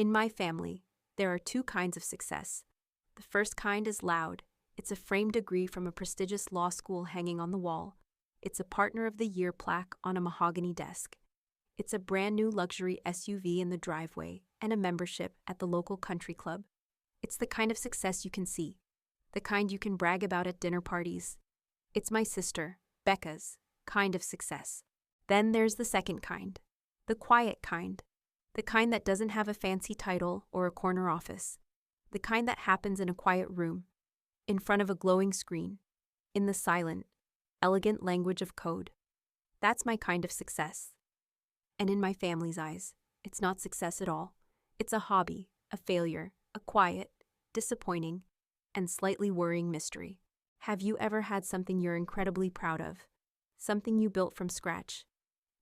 In my family, there are two kinds of success. The first kind is loud. It's a framed degree from a prestigious law school hanging on the wall. It's a Partner of the Year plaque on a mahogany desk. It's a brand new luxury SUV in the driveway and a membership at the local country club. It's the kind of success you can see, the kind you can brag about at dinner parties. It's my sister, Becca's, kind of success. Then there's the second kind, the quiet kind, the kind that doesn't have a fancy title or a corner office, the kind that happens in a quiet room, in front of a glowing screen, in the silent, elegant language of code. That's my kind of success. And in my family's eyes, it's not success at all. It's a hobby, a failure, a quiet, disappointing, and slightly worrying mystery. Have you ever had something you're incredibly proud of? Something you built from scratch,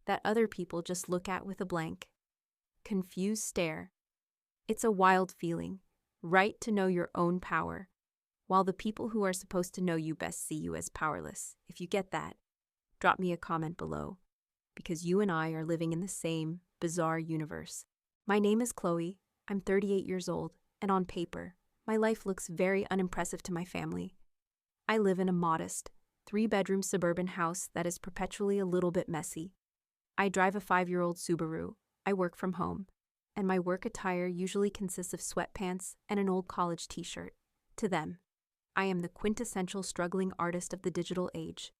that other people just look at with a blank, confused stare? It's a wild feeling, right, to know your own power, while the people who are supposed to know you best see you as powerless. If you get that, drop me a comment below, because you and I are living in the same bizarre universe. My name is Chloe, I'm 38 years old, and on paper, my life looks very unimpressive to my family. I live in a modest, 3-bedroom suburban house that is perpetually a little bit messy. I drive a 5-year-old Subaru, I work from home, and my work attire usually consists of sweatpants and an old college t-shirt. To them, I am the quintessential struggling artist of the digital age,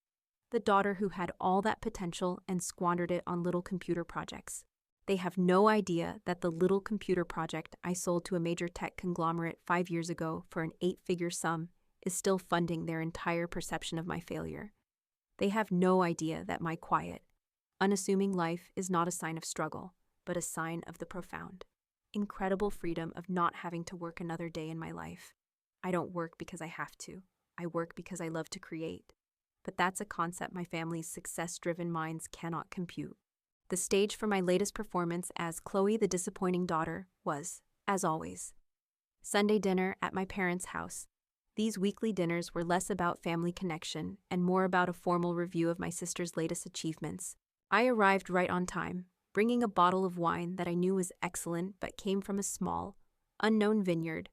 the daughter who had all that potential and squandered it on little computer projects. They have no idea that the little computer project I sold to a major tech conglomerate 5 years ago for an 8-figure sum is still funding their entire perception of my failure. They have no idea that my quiet, unassuming life is not a sign of struggle, but a sign of the profound, incredible freedom of not having to work another day in my life. I don't work because I have to. I work because I love to create. But that's a concept my family's success-driven minds cannot compute. The stage for my latest performance as Chloe the disappointing daughter was, as always, Sunday dinner at my parents' house. These weekly dinners were less about family connection and more about a formal review of my sister's latest achievements. I arrived right on time, bringing a bottle of wine that I knew was excellent but came from a small, unknown vineyard,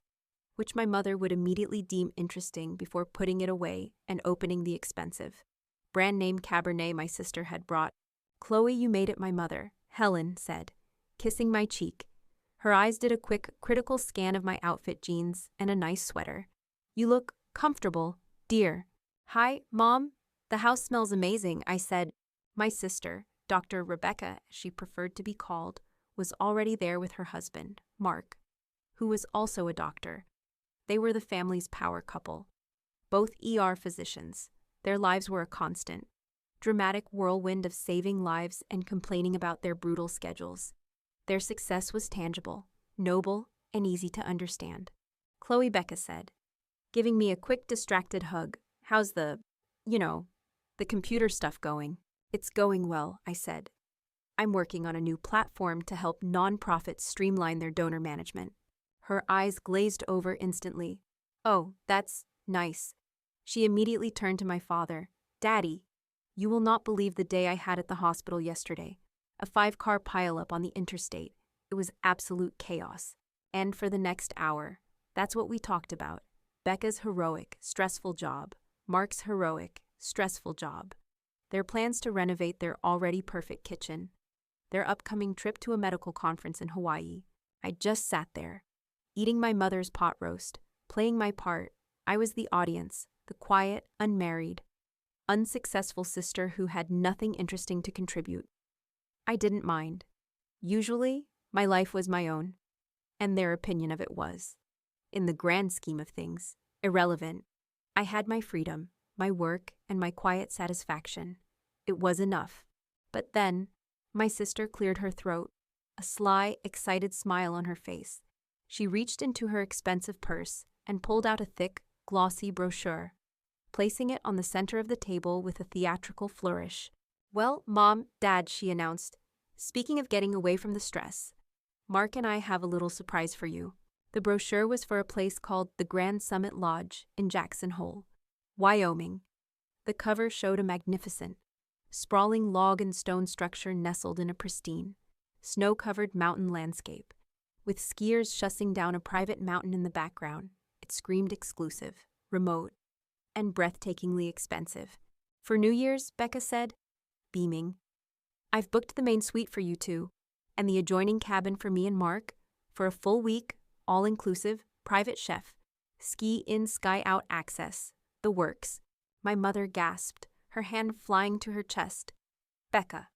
which my mother would immediately deem interesting before putting it away and opening the expensive, brand-name Cabernet my sister had brought. "Chloe, you made it," my mother, Helen, said, kissing my cheek. Her eyes did a quick, critical scan of my outfit, jeans, and a nice sweater. "You look comfortable, dear." "Hi, Mom. The house smells amazing," I said. My sister, Dr. Rebecca, as she preferred to be called, was already there with her husband, Mark, who was also a doctor. They were the family's power couple, both ER physicians. Their lives were a constant, dramatic whirlwind of saving lives and complaining about their brutal schedules. Their success was tangible, noble, and easy to understand. "Chloe," Becca said, giving me a quick, distracted hug. "How's the computer stuff going?" "It's going well," I said. "I'm working on a new platform to help nonprofits streamline their donor management." Her eyes glazed over instantly. "Oh, that's nice." She immediately turned to my father. "Daddy, you will not believe the day I had at the hospital yesterday. A 5-car pileup on the interstate. It was absolute chaos. And for the next hour, that's what we talked about. Becca's heroic, stressful job. Mark's heroic, stressful job. Their plans to renovate their already perfect kitchen. Their upcoming trip to a medical conference in Hawaii. I just sat there, eating my mother's pot roast, playing my part. I was the audience, the quiet, unmarried, unsuccessful sister who had nothing interesting to contribute. I didn't mind. Usually, my life was my own, and their opinion of it was, in the grand scheme of things, irrelevant. I had my freedom, my work, and my quiet satisfaction. It was enough. But then, my sister cleared her throat, a sly, excited smile on her face. She reached into her expensive purse and pulled out a thick, glossy brochure, placing it on the center of the table with a theatrical flourish. "Well, Mom, Dad," she announced, "speaking of getting away from the stress, Mark and I have a little surprise for you." The brochure was for a place called the Grand Summit Lodge in Jackson Hole, Wyoming. The cover showed a magnificent, sprawling log and stone structure nestled in a pristine, snow-covered mountain landscape. with skiers shussing down a private mountain in the background. It screamed exclusive, remote, and breathtakingly expensive. For New Year's, Becca said, beaming. I've booked the main suite for you two, and the adjoining cabin for me and Mark, for a full week, all-inclusive, private chef, ski-in, sky-out access, the works. My mother gasped, her hand flying to her chest. Becca,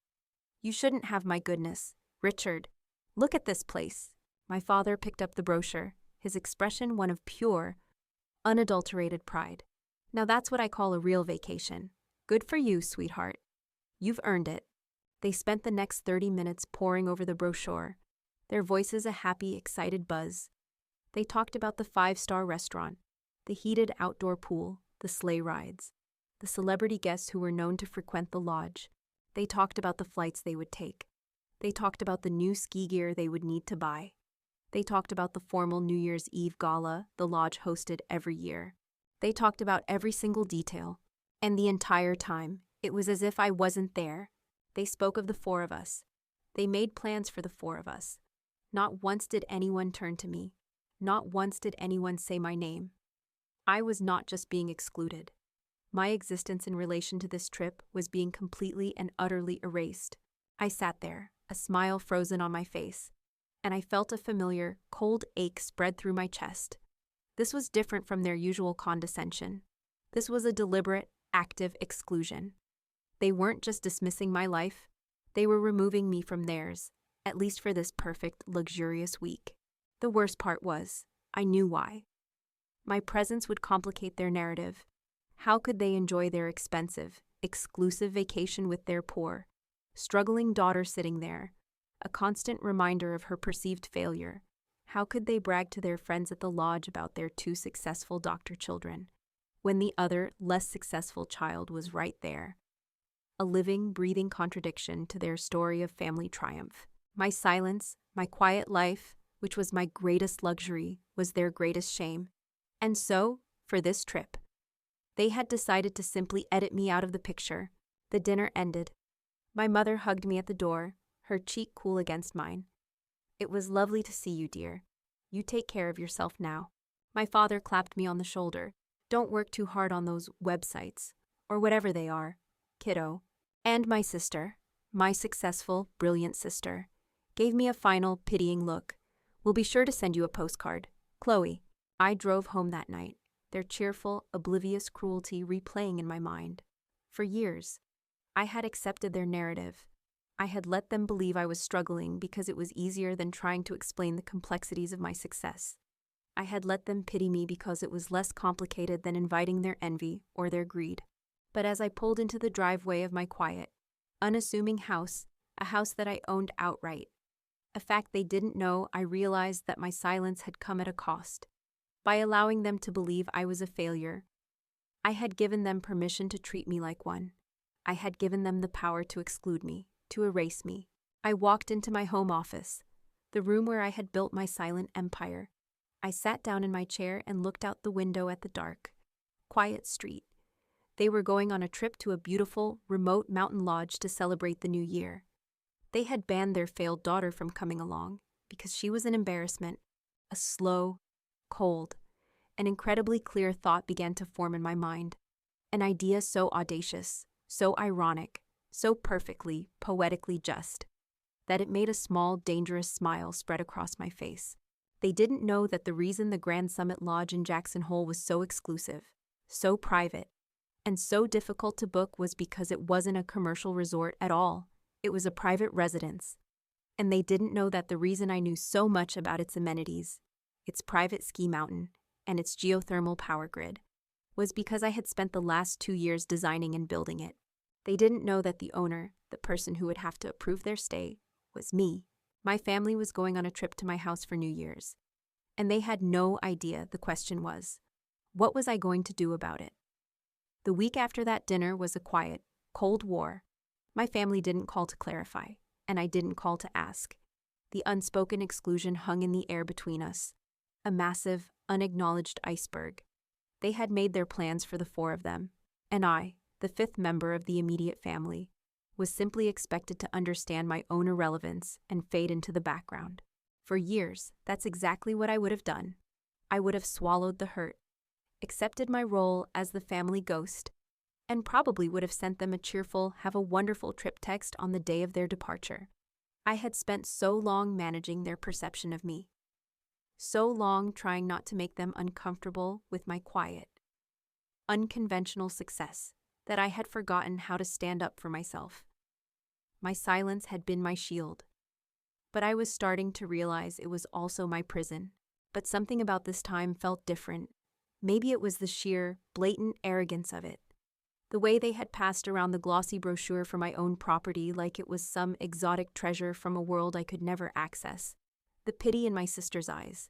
you shouldn't have, my goodness. Richard, look at this place. My father picked up the brochure, his expression one of pure, unadulterated pride. Now that's what I call a real vacation. Good for you, sweetheart. You've earned it. They spent the next 30 minutes poring over the brochure, their voices a happy, excited buzz. They talked about the 5-star restaurant, the heated outdoor pool, the sleigh rides, the celebrity guests who were known to frequent the lodge. They talked about the flights they would take. They talked about the new ski gear they would need to buy. They talked about the formal New Year's Eve gala the lodge hosted every year. They talked about every single detail. And the entire time, it was as if I wasn't there. They spoke of the 4 of us. They made plans for the 4 of us. Not once did anyone turn to me. Not once did anyone say my name. I was not just being excluded. My existence in relation to this trip was being completely and utterly erased. I sat there, a smile frozen on my face, and I felt a familiar, cold ache spread through my chest. This was different from their usual condescension. This was a deliberate, active exclusion. They weren't just dismissing my life, they were removing me from theirs, at least for this perfect, luxurious week. The worst part was, I knew why. My presence would complicate their narrative. How could they enjoy their expensive, exclusive vacation with their poor, struggling daughter sitting there, a constant reminder of her perceived failure? How could they brag to their friends at the lodge about their 2 successful doctor children, when the other, less successful child was right there? A living, breathing contradiction to their story of family triumph. My silence, my quiet life, which was my greatest luxury, was their greatest shame. And so, for this trip, they had decided to simply edit me out of the picture. The dinner ended. My mother hugged me at the door, her cheek cool against mine. It was lovely to see you, dear. You take care of yourself now. My father clapped me on the shoulder. Don't work too hard on those websites, or whatever they are, kiddo. And my sister, my successful, brilliant sister, gave me a final, pitying look. We'll be sure to send you a postcard. Chloe. I drove home that night, their cheerful, oblivious cruelty replaying in my mind. For years, I had accepted their narrative. I had let them believe I was struggling because it was easier than trying to explain the complexities of my success. I had let them pity me because it was less complicated than inviting their envy or their greed. But as I pulled into the driveway of my quiet, unassuming house, a house that I owned outright, a fact they didn't know, I realized that my silence had come at a cost. By allowing them to believe I was a failure, I had given them permission to treat me like one. I had given them the power to exclude me, to erase me. I walked into my home office, the room where I had built my silent empire. I sat down in my chair and looked out the window at the dark, quiet street. They were going on a trip to a beautiful, remote mountain lodge to celebrate the new year. They had banned their failed daughter from coming along because she was an embarrassment. A slow, cold, and incredibly clear thought began to form in my mind. An idea so audacious, so ironic, so perfectly, poetically just, that it made a small, dangerous smile spread across my face. They didn't know that the reason the Grand Summit Lodge in Jackson Hole was so exclusive, so private, and so difficult to book was because it wasn't a commercial resort at all. It was a private residence. And they didn't know that the reason I knew so much about its amenities, its private ski mountain, and its geothermal power grid, was because I had spent the last 2 years designing and building it. They didn't know that the owner, the person who would have to approve their stay, was me. My family was going on a trip to my house for New Year's, and they had no idea. The question was, what was I going to do about it? The week after that dinner was a quiet, cold war. My family didn't call to clarify, and I didn't call to ask. The unspoken exclusion hung in the air between us, a massive, unacknowledged iceberg. They had made their plans for the 4 of them, and I, the 5th member of the immediate family, was simply expected to understand my own irrelevance and fade into the background. For years, that's exactly what I would have done. I would have swallowed the hurt, accepted my role as the family ghost, and probably would have sent them a cheerful, "have a wonderful trip" text on the day of their departure. I had spent so long managing their perception of me, so long trying not to make them uncomfortable with my quiet, unconventional success, that I had forgotten how to stand up for myself. My silence had been my shield, but I was starting to realize it was also my prison. But something about this time felt different. Maybe it was the sheer, blatant arrogance of it. The way they had passed around the glossy brochure for my own property like it was some exotic treasure from a world I could never access. The pity in my sister's eyes.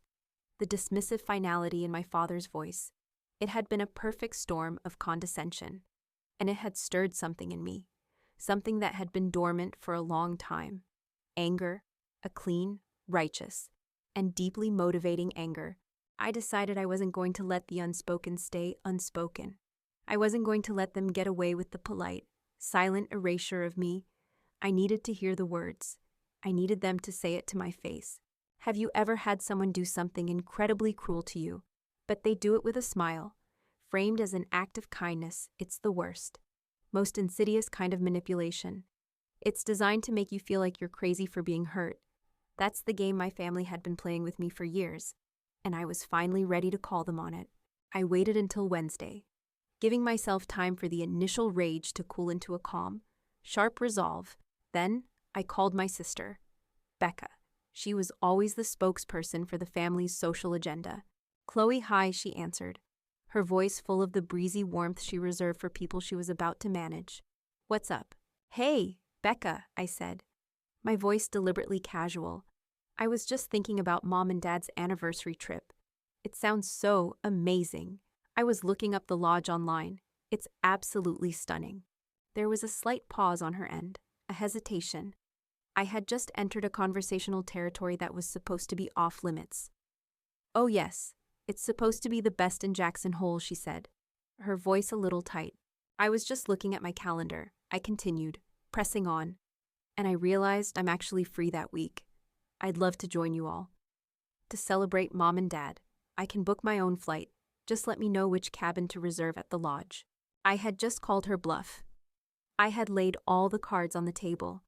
The dismissive finality in my father's voice. It had been a perfect storm of condescension, and it had stirred something in me, something that had been dormant for a long time. Anger, a clean, righteous, and deeply motivating anger. I decided I wasn't going to let the unspoken stay unspoken. I wasn't going to let them get away with the polite, silent erasure of me. I needed to hear the words. I needed them to say it to my face. Have you ever had someone do something incredibly cruel to you, but they do it with a smile? Framed as an act of kindness, it's the worst, most insidious kind of manipulation. It's designed to make you feel like you're crazy for being hurt. That's the game my family had been playing with me for years, and I was finally ready to call them on it. I waited until Wednesday, giving myself time for the initial rage to cool into a calm, sharp resolve. Then I called my sister, Becca. She was always the spokesperson for the family's social agenda. "Chloe, hi," she answered, her voice full of the breezy warmth she reserved for people she was about to manage. "What's up?" "Hey, Becca," I said, my voice deliberately casual. "I was just thinking about Mom and Dad's anniversary trip. It sounds so amazing. I was looking up the lodge online. It's absolutely stunning." There was a slight pause on her end, a hesitation. I had just entered a conversational territory that was supposed to be off limits. "Oh yes, it's supposed to be the best in Jackson Hole," she said, her voice a little tight. I was just looking at my calendar. I continued, pressing on, and I realized I'm actually free that week. I'd love to join you all. To celebrate Mom and Dad. I can book my own flight. Just let me know which cabin to reserve at the lodge. I had just called her bluff. I had laid all the cards on the table.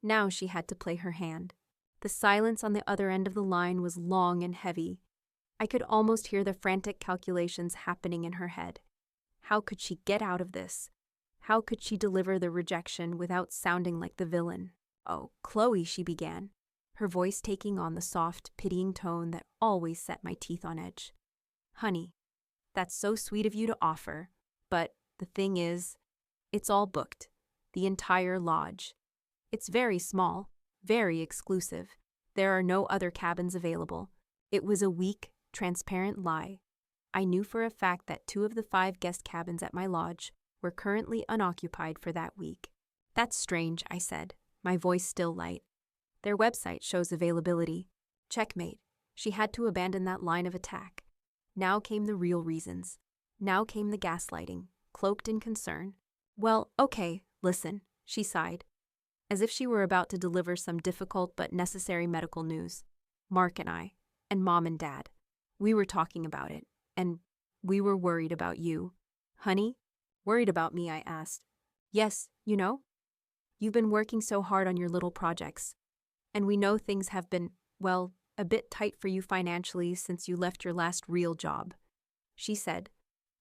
Now she had to play her hand. The silence on the other end of the line was long and heavy. I could almost hear the frantic calculations happening in her head. How could she get out of this? How could she deliver the rejection without sounding like the villain? "Oh, Chloe," she began, her voice taking on the soft, pitying tone that always set my teeth on edge. "Honey, that's so sweet of you to offer, but the thing is, it's all booked. The entire lodge. It's very small, very exclusive. There are no other cabins available." It was a weak, transparent lie. I knew for a fact that 2 of the 5 guest cabins at my lodge were currently unoccupied for that week. "That's strange," I said, my voice still light. "Their website shows availability." Checkmate. She had to abandon that line of attack. Now came the real reasons. Now came the gaslighting, cloaked in concern. "Well, okay, listen," she sighed, as if she were about to deliver some difficult but necessary medical news. "Mark and I, and Mom and Dad, we were talking about it, and we were worried about you." "Honey?" "Worried about me?" I asked. "Yes, you know? You've been working so hard on your little projects, and we know things have been, well, a bit tight for you financially since you left your last real job," she said.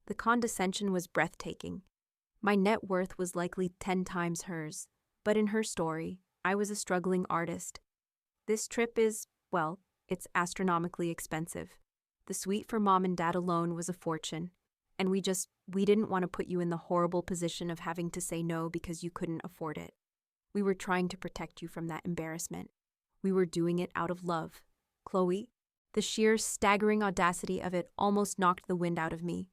The condescension was breathtaking. My net worth was likely 10 times hers, but in her story, I was a struggling artist. "This trip is, well, it's astronomically expensive. The suite for Mom and Dad alone was a fortune, and we didn't want to put you in the horrible position of having to say no because you couldn't afford it. We were trying to protect you from that embarrassment. We were doing it out of love." "Chloe?" The sheer, staggering audacity of it almost knocked the wind out of me.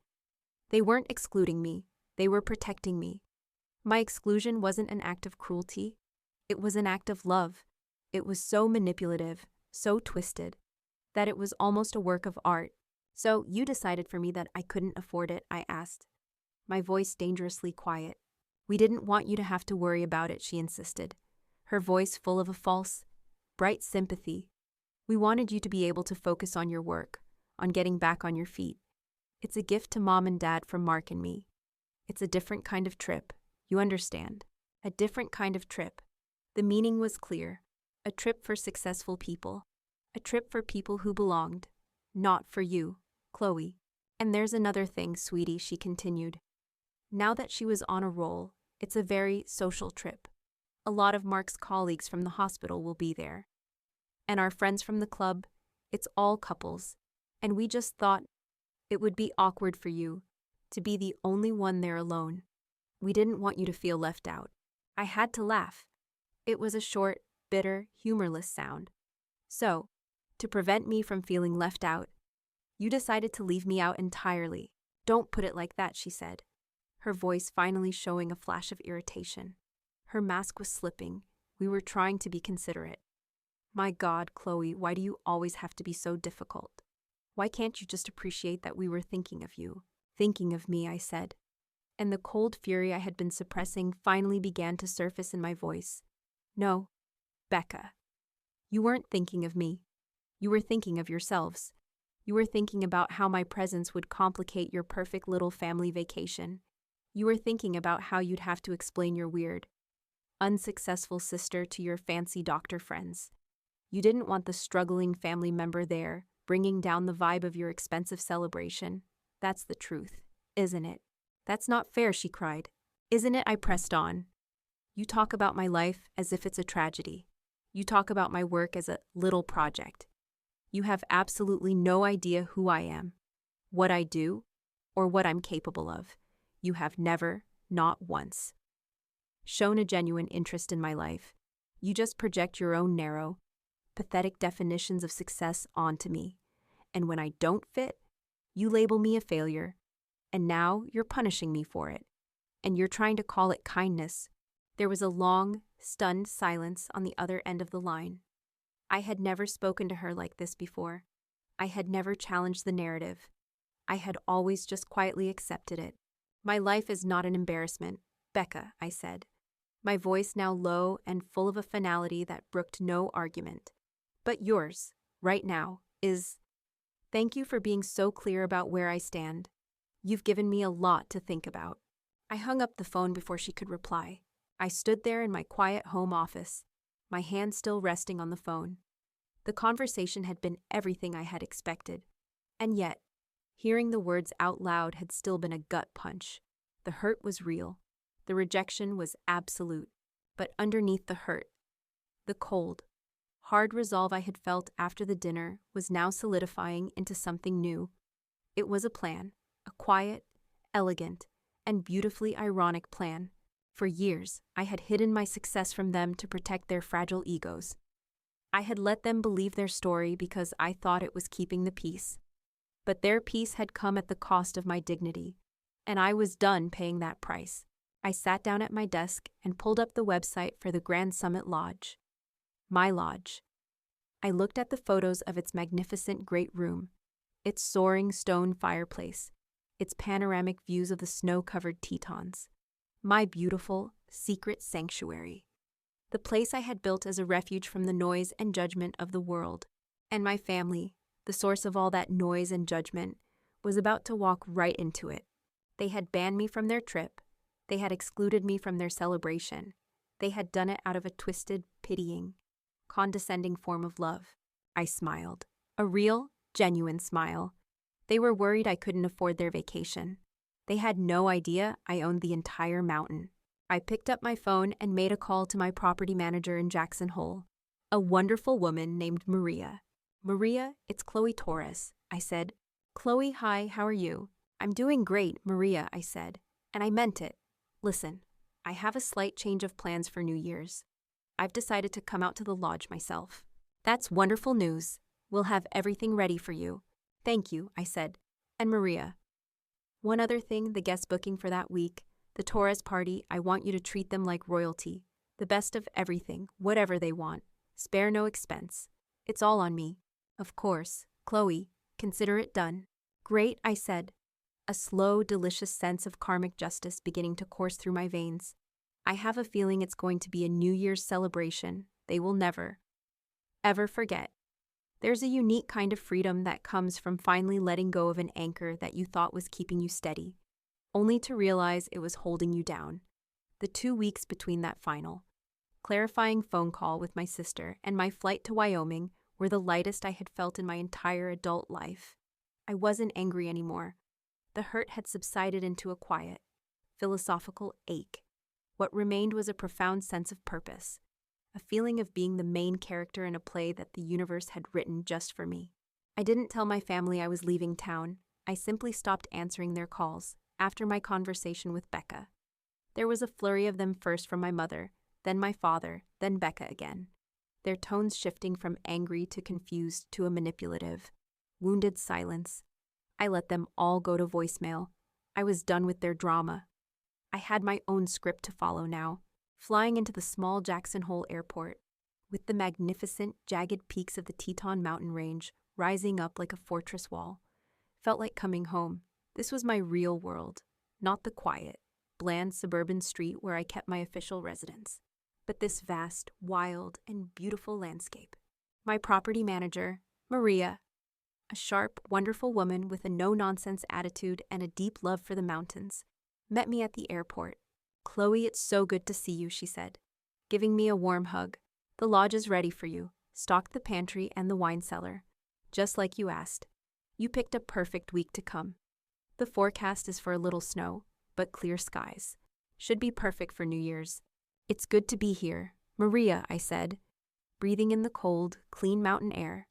They weren't excluding me. They were protecting me. My exclusion wasn't an act of cruelty. It was an act of love. It was so manipulative, so twisted, that it was almost a work of art. "So you decided for me that I couldn't afford it?" I asked, my voice dangerously quiet. "We didn't want you to have to worry about it," she insisted, her voice full of a false, bright sympathy. We wanted you to be able to focus on your work, on getting back on your feet. It's a gift to Mom and Dad from Mark and me. It's a different kind of trip, you understand. A different kind of trip. The meaning was clear. A trip for successful people. A trip for people who belonged. Not for you, Chloe. And there's another thing, sweetie, she continued. Now that she was on a roll, it's a very social trip. A lot of Mark's colleagues from the hospital will be there. And our friends from the club, it's all couples. And we just thought it would be awkward for you to be the only one there alone. We didn't want you to feel left out. I had to laugh. It was a short, bitter, humorless sound. So, to prevent me from feeling left out, you decided to leave me out entirely. Don't put it like that, she said, her voice finally showing a flash of irritation. Her mask was slipping. We were trying to be considerate. My God, Chloe, why do you always have to be so difficult? Why can't you just appreciate that we were thinking of you? Thinking of me, I said. And the cold fury I had been suppressing finally began to surface in my voice. No, Becca. You weren't thinking of me. You were thinking of yourselves. You were thinking about how my presence would complicate your perfect little family vacation. You were thinking about how you'd have to explain your weird, unsuccessful sister to your fancy doctor friends. You didn't want the struggling family member there, bringing down the vibe of your expensive celebration. That's the truth, isn't it? That's not fair, she cried. Isn't it? I pressed on. You talk about my life as if it's a tragedy. You talk about my work as a little project. You have absolutely no idea who I am, what I do, or what I'm capable of. You have never, not once, shown a genuine interest in my life. You just project your own narrow, pathetic definitions of success onto me. And when I don't fit, you label me a failure. And now you're punishing me for it. And you're trying to call it kindness. There was a long, stunned silence on the other end of the line. I had never spoken to her like this before. I had never challenged the narrative. I had always just quietly accepted it. My life is not an embarrassment, Becca, I said, my voice now low and full of a finality that brooked no argument. But yours, right now, is. Thank you for being so clear about where I stand. You've given me a lot to think about. I hung up the phone before she could reply. I stood there in my quiet home office, my hand still resting on the phone. The conversation had been everything I had expected. And yet, hearing the words out loud had still been a gut punch. The hurt was real. The rejection was absolute. But underneath the hurt, the cold, hard resolve I had felt after the dinner was now solidifying into something new. It was a plan, a quiet, elegant, and beautifully ironic plan. For years, I had hidden my success from them to protect their fragile egos. I had let them believe their story because I thought it was keeping the peace. But their peace had come at the cost of my dignity, and I was done paying that price. I sat down at my desk and pulled up the website for the Grand Summit Lodge. My lodge. I looked at the photos of its magnificent great room, its soaring stone fireplace, its panoramic views of the snow-covered Tetons. My beautiful, secret sanctuary. The place I had built as a refuge from the noise and judgment of the world. And my family, the source of all that noise and judgment, was about to walk right into it. They had banned me from their trip. They had excluded me from their celebration. They had done it out of a twisted, pitying, condescending form of love. I smiled. A real, genuine smile. They were worried I couldn't afford their vacation. They had no idea I owned the entire mountain. I picked up my phone and made a call to my property manager in Jackson Hole, a wonderful woman named Maria. Maria, it's Chloe Torres, I said. Chloe, hi, how are you? I'm doing great, Maria, I said, and I meant it. Listen, I have a slight change of plans for New Year's. I've decided to come out to the lodge myself. That's wonderful news. We'll have everything ready for you. Thank you, I said. And Maria, one other thing, the guest booking for that week, the Torres party, I want you to treat them like royalty. The best of everything, whatever they want. Spare no expense. It's all on me. Of course, Chloe, consider it done. Great, I said, a slow, delicious sense of karmic justice beginning to course through my veins. I have a feeling it's going to be a New Year's celebration they will never, ever forget. There's a unique kind of freedom that comes from finally letting go of an anchor that you thought was keeping you steady, only to realize it was holding you down. The 2 weeks between that final, clarifying phone call with my sister and my flight to Wyoming were the lightest I had felt in my entire adult life. I wasn't angry anymore. The hurt had subsided into a quiet, philosophical ache. What remained was a profound sense of purpose, a feeling of being the main character in a play that the universe had written just for me. I didn't tell my family I was leaving town. I simply stopped answering their calls after my conversation with Becca. There was a flurry of them, first from my mother, then my father, then Becca again, their tones shifting from angry to confused to a manipulative, wounded silence. I let them all go to voicemail. I was done with their drama. I had my own script to follow now, flying into the small Jackson Hole airport, with the magnificent, jagged peaks of the Teton Mountain Range rising up like a fortress wall. Felt like coming home. This was my real world, not the quiet, bland suburban street where I kept my official residence, but this vast, wild, and beautiful landscape. My property manager, Maria, a sharp, wonderful woman with a no-nonsense attitude and a deep love for the mountains, met me at the airport. "Chloe, it's so good to see you," she said, giving me a warm hug. "The lodge is ready for you. Stocked the pantry and the wine cellar. Just like you asked. You picked a perfect week to come. The forecast is for a little snow, but clear skies. Should be perfect for New Year's." "It's good to be here, Maria," I said, breathing in the cold, clean mountain air.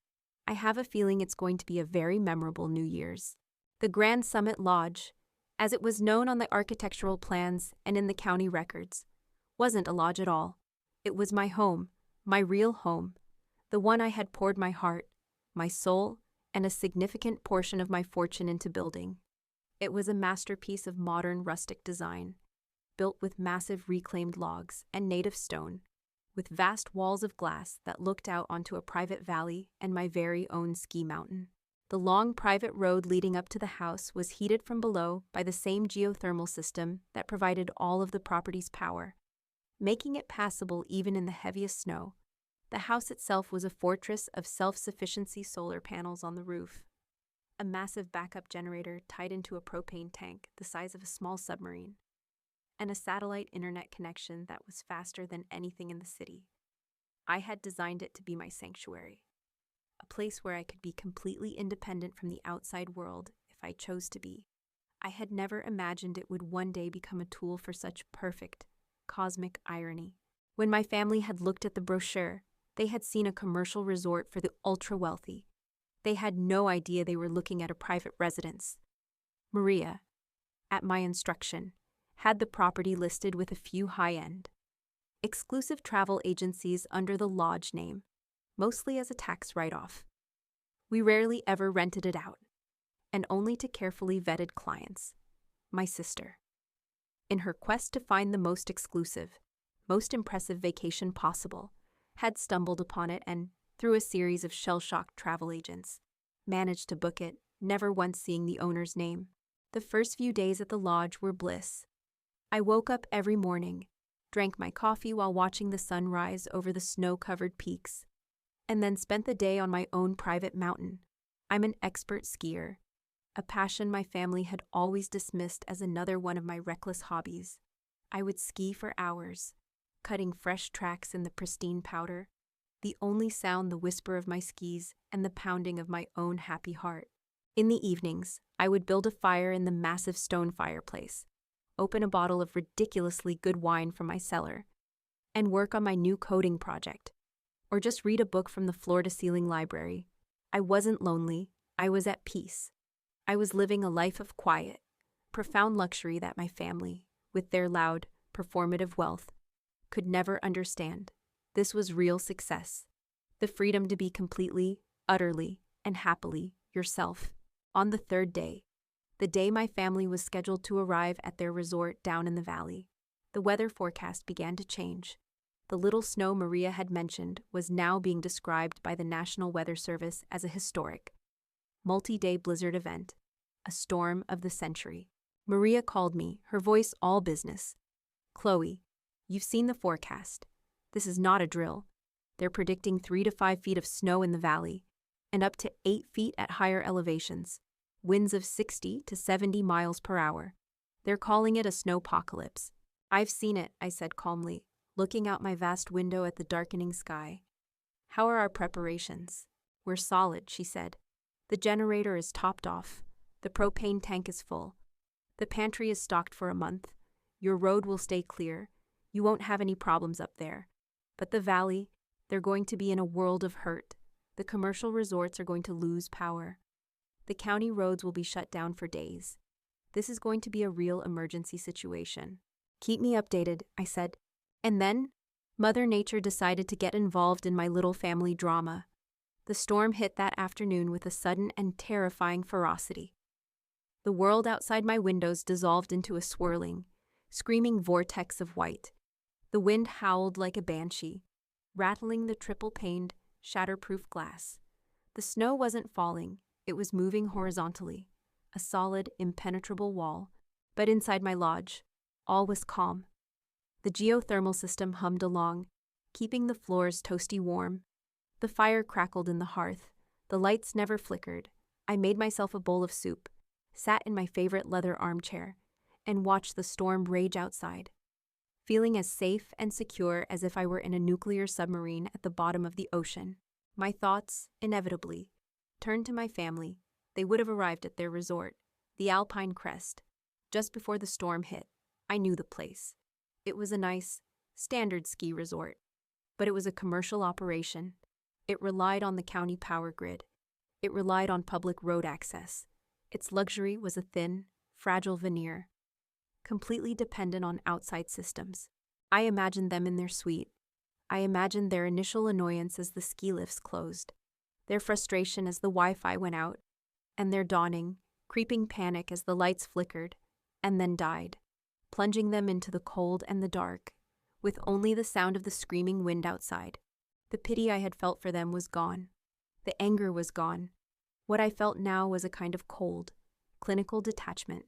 "I have a feeling it's going to be a very memorable New Year's." The Grand Summit Lodge, as it was known on the architectural plans and in the county records, wasn't a lodge at all. It was my home, my real home, the one I had poured my heart, my soul, and a significant portion of my fortune into building. It was a masterpiece of modern rustic design, built with massive reclaimed logs and native stone, with vast walls of glass that looked out onto a private valley and my very own ski mountain. The long private road leading up to the house was heated from below by the same geothermal system that provided all of the property's power, making it passable even in the heaviest snow. The house itself was a fortress of self-sufficiency, solar panels on the roof, a massive backup generator tied into a propane tank the size of a small submarine, and a satellite internet connection that was faster than anything in the city. I had designed it to be my sanctuary, a place where I could be completely independent from the outside world if I chose to be. I had never imagined it would one day become a tool for such perfect, cosmic irony. When my family had looked at the brochure, they had seen a commercial resort for the ultra-wealthy. They had no idea they were looking at a private residence. Maria, at my instruction, had the property listed with a few high-end, exclusive travel agencies under the lodge name, mostly as a tax write-off. We rarely ever rented it out, and only to carefully vetted clients. My sister, in her quest to find the most exclusive, most impressive vacation possible, had stumbled upon it and, through a series of shell-shocked travel agents, managed to book it, never once seeing the owner's name. The first few days at the lodge were bliss. I woke up every morning, drank my coffee while watching the sun rise over the snow-covered peaks, and then spent the day on my own private mountain. I'm an expert skier, a passion my family had always dismissed as another one of my reckless hobbies. I would ski for hours, cutting fresh tracks in the pristine powder, the only sound the whisper of my skis and the pounding of my own happy heart. In the evenings, I would build a fire in the massive stone fireplace, open a bottle of ridiculously good wine from my cellar, and work on my new coding project, or just read a book from the floor-to-ceiling library. I wasn't lonely, I was at peace. I was living a life of quiet, profound luxury that my family, with their loud, performative wealth, could never understand. This was real success, the freedom to be completely, utterly, and happily yourself. On the third day, the day my family was scheduled to arrive at their resort down in the valley, the weather forecast began to change. The little snow Maria had mentioned was now being described by the National Weather Service as a historic, multi-day blizzard event, a storm of the century. Maria called me, her voice all business. "Chloe, you've seen the forecast. This is not a drill. They're predicting 3 to 5 feet of snow in the valley. and up to 8 feet at higher elevations, winds of 60 to 70 miles per hour. They're calling it a snowpocalypse. I've seen it, I said calmly, looking out my vast window at the darkening sky. How are our preparations? We're solid, she said. The generator is topped off. The propane tank is full. The pantry is stocked for a month. Your road will stay clear. You won't have any problems up there. But the valley, they're going to be in a world of hurt. The commercial resorts are going to lose power. The county roads will be shut down for days. This is going to be a real emergency situation. Keep me updated, I said. And then, Mother Nature decided to get involved in my little family drama. The storm hit that afternoon with a sudden and terrifying ferocity. The world outside my windows dissolved into a swirling, screaming vortex of white. The wind howled like a banshee, rattling the triple-paned, shatterproof glass. The snow wasn't falling, it was moving horizontally, a solid, impenetrable wall. But inside my lodge, all was calm. The geothermal system hummed along, keeping the floors toasty warm. The fire crackled in the hearth. The lights never flickered. I made myself a bowl of soup, sat in my favorite leather armchair, and watched the storm rage outside, feeling as safe and secure as if I were in a nuclear submarine at the bottom of the ocean. My thoughts, inevitably, turned to my family. They would have arrived at their resort, the Alpine Crest, just before the storm hit. I knew the place. It was a nice, standard ski resort, but it was a commercial operation. It relied on the county power grid. It relied on public road access. Its luxury was a thin, fragile veneer, completely dependent on outside systems. I imagined them in their suite. I imagined their initial annoyance as the ski lifts closed, their frustration as the Wi-Fi went out, and their dawning, creeping panic as the lights flickered and then died, plunging them into the cold and the dark, with only the sound of the screaming wind outside. The pity I had felt for them was gone. The anger was gone. What I felt now was a kind of cold, clinical detachment.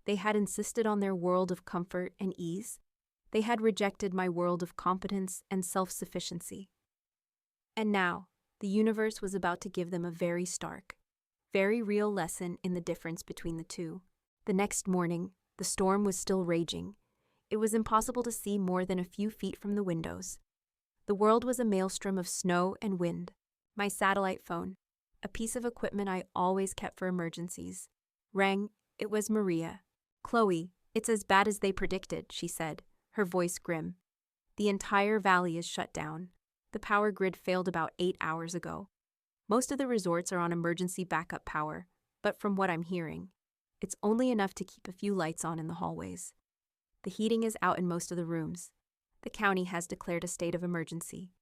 They had insisted on their world of comfort and ease. They had rejected my world of competence and self-sufficiency. And now, the universe was about to give them a very stark, very real lesson in the difference between the two. The next morning, the storm was still raging. It was impossible to see more than a few feet from the windows. The world was a maelstrom of snow and wind. My satellite phone, a piece of equipment I always kept for emergencies, rang. It was Maria. "Chloe, it's as bad as they predicted," she said, her voice grim. "The entire valley is shut down. The power grid failed about 8 hours ago. Most of the resorts are on emergency backup power, but from what I'm hearing, it's only enough to keep a few lights on in the hallways. The heating is out in most of the rooms. The county has declared a state of emergency.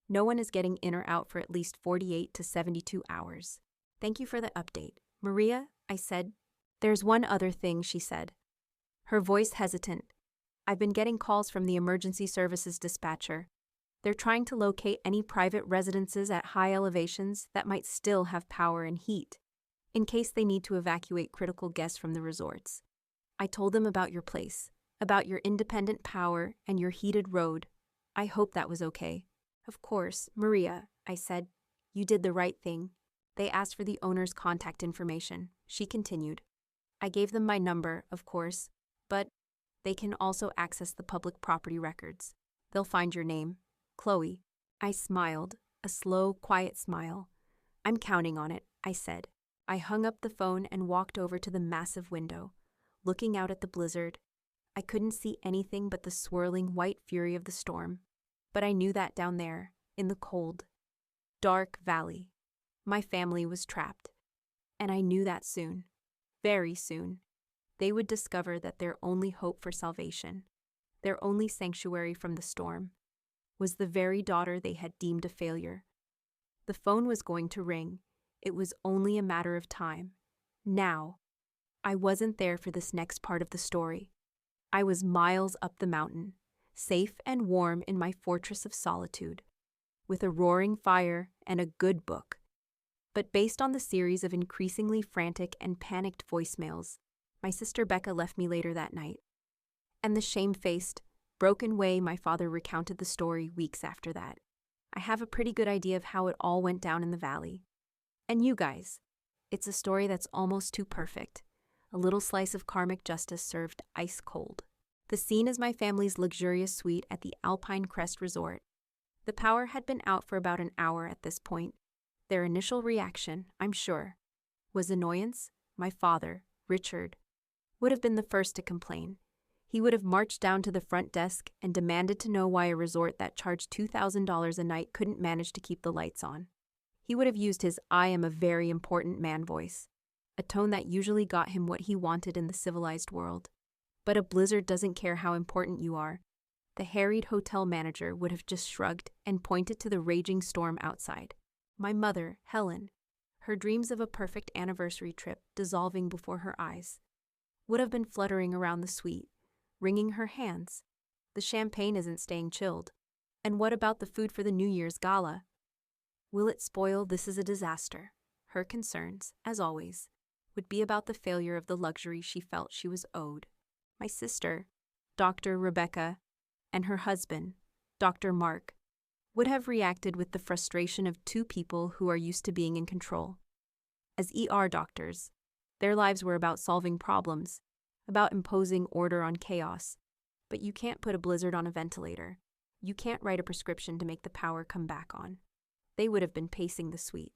No one is getting in or out for at least 48 to 72 hours. Thank you for the update, Maria," I said. "There's one other thing," she said, her voice hesitant. "I've been getting calls from the emergency services dispatcher. They're trying to locate any private residences at high elevations that might still have power and heat, in case they need to evacuate critical guests from the resorts. I told them about your place, about your independent power and your heated road. I hope that was okay." "Of course, Maria," I said. "You did the right thing. They asked for the owner's contact information," she continued. "I gave them my number, of course, but they can also access the public property records. They'll find your name, Chloe." I smiled, a slow, quiet smile. "I'm counting on it," I said. I hung up the phone and walked over to the massive window, looking out at the blizzard. I couldn't see anything but the swirling white fury of the storm, but I knew that down there, in the cold, dark valley, my family was trapped. And I knew that soon, very soon, they would discover that their only hope for salvation, their only sanctuary from the storm, was the very daughter they had deemed a failure. The phone was going to ring. It was only a matter of time. Now, I wasn't there for this next part of the story. I was miles up the mountain, safe and warm in my fortress of solitude, with a roaring fire and a good book. But based on the series of increasingly frantic and panicked voicemails, my sister Becca left me later that night, and the shamefaced, broken way my father recounted the story weeks after that. I have a pretty good idea of how it all went down in the valley. And you guys, it's a story that's almost too perfect. A little slice of karmic justice served ice cold. The scene is my family's luxurious suite at the Alpine Crest Resort. The power had been out for about an hour at this point. Their initial reaction, I'm sure, was annoyance. My father, Richard, would have been the first to complain. He would have marched down to the front desk and demanded to know why a resort that charged $2,000 a night couldn't manage to keep the lights on. He would have used his "I am a very important man" voice, a tone that usually got him what he wanted in the civilized world. But a blizzard doesn't care how important you are. The harried hotel manager would have just shrugged and pointed to the raging storm outside. My mother, Helen, her dreams of a perfect anniversary trip dissolving before her eyes, would have been fluttering around the suite, wringing her hands. The champagne isn't staying chilled. And what about the food for the New Year's gala? Will it spoil? This is a disaster. Her concerns, as always, would be about the failure of the luxury she felt she was owed. My sister, Dr. Rebecca, and her husband, Dr. Mark, would have reacted with the frustration of two people who are used to being in control. As ER doctors, their lives were about solving problems, about imposing order on chaos. But you can't put a blizzard on a ventilator. You can't write a prescription to make the power come back on. They would have been pacing the suite.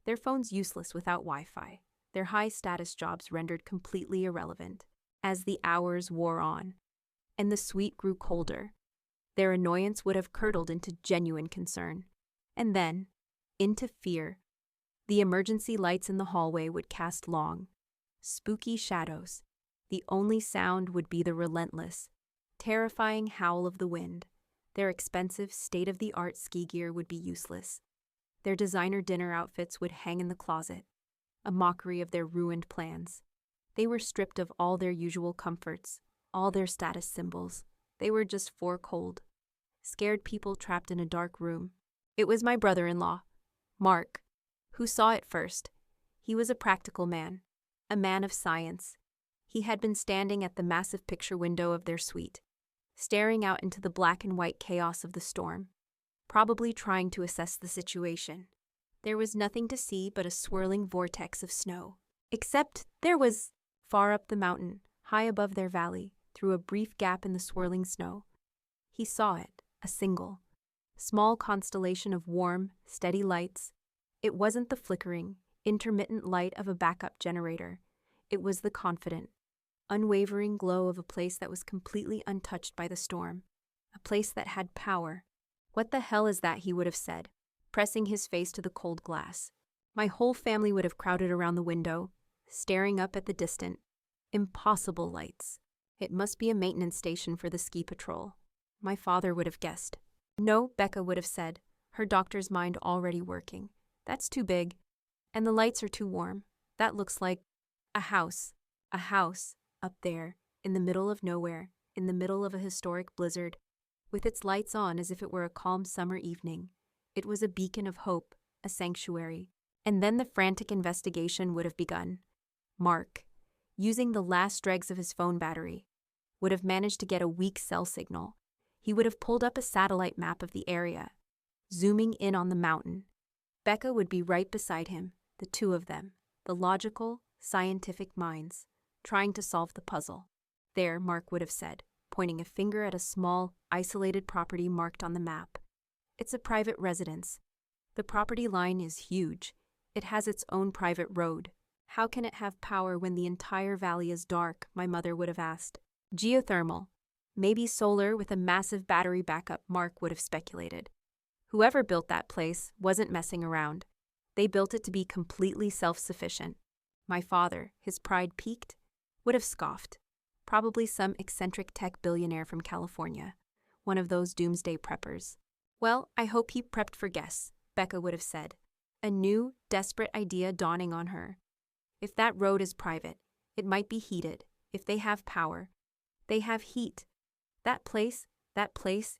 Their phones useless without Wi-Fi, their high-status jobs rendered completely irrelevant. As the hours wore on, and the suite grew colder, their annoyance would have curdled into genuine concern, and then into fear. The emergency lights in the hallway would cast long, spooky shadows. The only sound would be the relentless, terrifying howl of the wind. Their expensive, state-of-the-art ski gear would be useless. Their designer dinner outfits would hang in the closet, a mockery of their ruined plans. They were stripped of all their usual comforts, all their status symbols. They were just four cold, scared people trapped in a dark room. It was my brother-in-law, Mark, who saw it first. He was a practical man, a man of science. He had been standing at the massive picture window of their suite, staring out into the black and white chaos of the storm, probably trying to assess the situation. There was nothing to see but a swirling vortex of snow. Except there was, far up the mountain, high above their valley, through a brief gap in the swirling snow. He saw it, a single, small constellation of warm, steady lights. It wasn't the flickering, intermittent light of a backup generator. It was the confident, unwavering glow of a place that was completely untouched by the storm, a place that had power. "What the hell is that?" he would have said, pressing his face to the cold glass. My whole family would have crowded around the window, staring up at the distant, impossible lights. It must be a maintenance station for the ski patrol. My father would have guessed. No, Becca would have said, her doctor's mind already working. That's too big. And the lights are too warm. That looks like a house up there, in the middle of nowhere, in the middle of a historic blizzard, with its lights on as if it were a calm summer evening. It was a beacon of hope, a sanctuary. And then the frantic investigation would have begun. Mark, using the last dregs of his phone battery, would have managed to get a weak cell signal. He would have pulled up a satellite map of the area, zooming in on the mountain. Becca would be right beside him, the two of them, the logical, scientific minds, trying to solve the puzzle. There, Mark would have said, pointing a finger at a small, isolated property marked on the map. It's a private residence. The property line is huge. It has its own private road. How can it have power when the entire valley is dark? My mother would have asked. Geothermal. Maybe solar with a massive battery backup, Mark would have speculated. Whoever built that place wasn't messing around. They built it to be completely self-sufficient. My father, his pride piqued, would have scoffed. Probably some eccentric tech billionaire from California, one of those doomsday preppers. Well, I hope he prepped for guests, Becca would have said, a new, desperate idea dawning on her. If that road is private, it might be heated. If they have power, they have heat. That place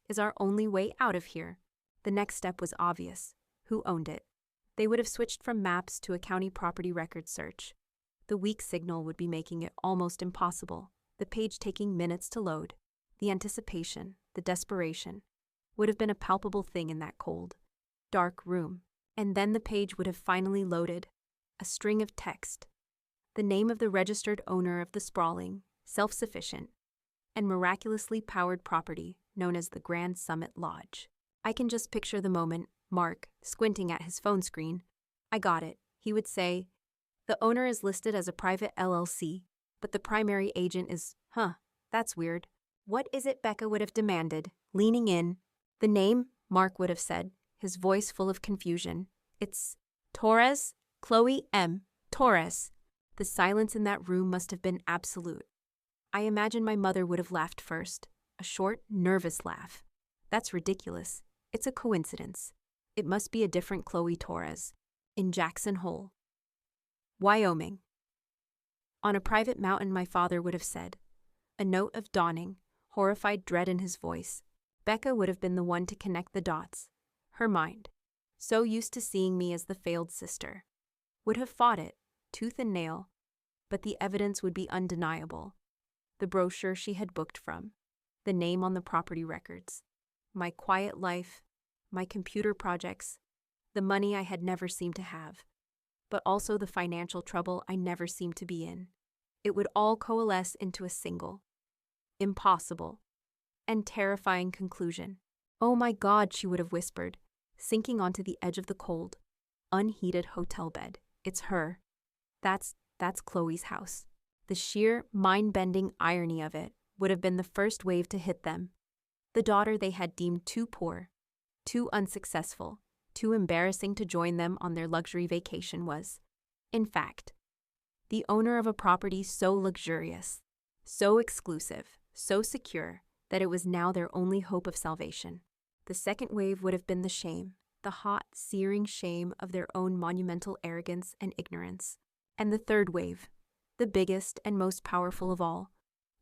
is our only way out of here. The next step was obvious. Who owned it? They would have switched from maps to a county property record search. The weak signal would be making it almost impossible, the page taking minutes to load. The anticipation, the desperation, would have been a palpable thing in that cold, dark room. And then the page would have finally loaded. A string of text. The name of the registered owner of the sprawling, self-sufficient, and miraculously powered property known as the Grand Summit Lodge. I can just picture the moment, Mark, squinting at his phone screen. I got it, he would say. The owner is listed as a private LLC, but the primary agent is, that's weird. What is it Becca would have demanded, leaning in? The name, Mark would have said, his voice full of confusion. It's Torres, Chloe M. Torres. The silence in that room must have been absolute. I imagine my mother would have laughed first, a short, nervous laugh. That's ridiculous. It's a coincidence. It must be a different Chloe Torres. In Jackson Hole, Wyoming. On a private mountain, my father would have said, a note of dawning, horrified dread in his voice. Becca would have been the one to connect the dots. Her mind, so used to seeing me as the failed sister, would have fought it, tooth and nail, but the evidence would be undeniable. The brochure she had booked from, the name on the property records, my quiet life, my computer projects, the money I had never seemed to have, but also the financial trouble I never seemed to be in. It would all coalesce into a single, impossible, and terrifying conclusion. Oh my God, she would have whispered, sinking onto the edge of the cold, unheated hotel bed. It's her. That's Chloe's house. The sheer, mind-bending irony of it would have been the first wave to hit them. The daughter they had deemed too poor, too unsuccessful, too embarrassing to join them on their luxury vacation was, in fact, the owner of a property so luxurious, so exclusive, so secure, that it was now their only hope of salvation. The second wave would have been the shame, the hot, searing shame of their own monumental arrogance and ignorance. And the third wave, the biggest and most powerful of all,